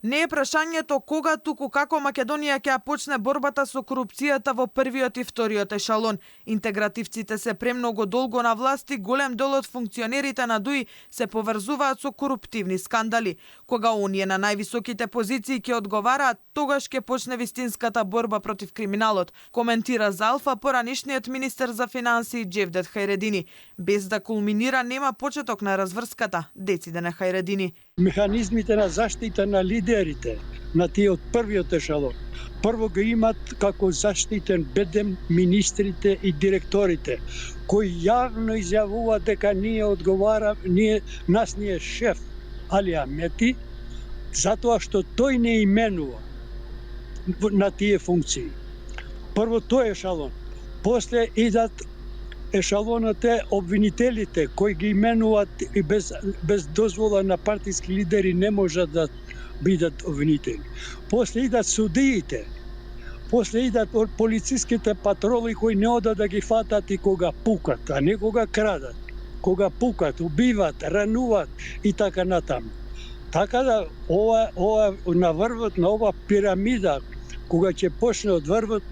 Не е прашањето кога, туку како Македонија ќе почне борбата со корупцијата во првиот и вториот ешалон. Интегративците се премногу долго на власт и голем дел од функционерите на ДУИ се поврзуваат со коруптивни скандали. Кога оние на највисоките позиции ќе одговараат, тогаш ќе почне вистинската борба против криминалот, коментира за Алфа поранешниот министер за финансии Джевдет Хајредини. Без да кулминира нема почеток на разврската, дециде Хајредини. Механизмите на заштита на лидерите на тие од првиот ешалон прво го имат како заштитен бедем министрите и директорите, кои јавно изјавуваат дека нас ни е шеф Али Амети, затоа што тој не именува на тие функции. Прво тој ешалон, после идат ешалоните обвинителите кои ги именуваат и без дозвола на партиски лидери не можат да бидат обвинители. После идат судиите, после идат полициските патроли кои не одат да ги фатат и кога пукат, а не кога крадат. Кога пукат, убиват, рануват и така натаму. Така да ова на врвот на ова пирамида, кога ќе почне од врвот,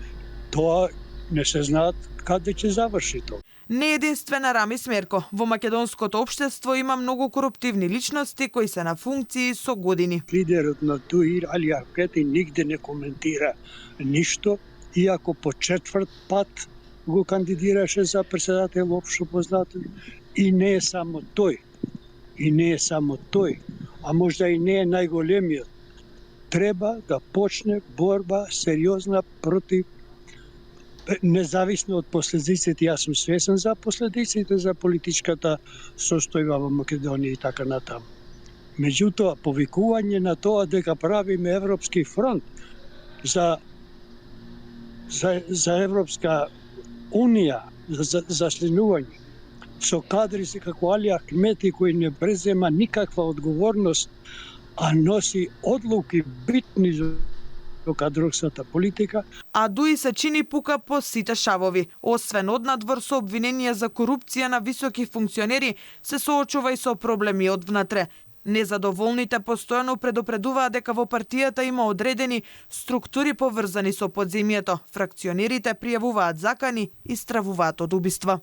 тоа не се знаат каде ќе заврши тоа. Не единствена Рами Смерко. Во македонското општество има многу коруптивни личности кои се на функции со години. Лидерот на ДУИ Али Амети нигде не коментира ништо, иако по четврт пат го кандидираше за претседател општо познато. И не е само тој, а можда и не е најголемиот. Треба да почне борба сериозна против, независно од последиците. Јас сум свесен за последиците за политичката состојба во Македонија и така натаму. Меѓутоа, повикување на тоа дека правиме Европски фронт за Европска Унија, за членување, со кадри се како Али Ахмети кој не презема никаква одговорност, а носи одлуки битни за кадровската политика. А ДУИ се чини пука по сите шавови. Освен однадвор со обвиненија за корупција на високи функционери, се соочува и со проблеми од внатре. Незадоволните постојано предупредуваат дека во партијата има одредени структури поврзани со подземјето. Фракционерите пријавуваат закани и стравуваат од убиства.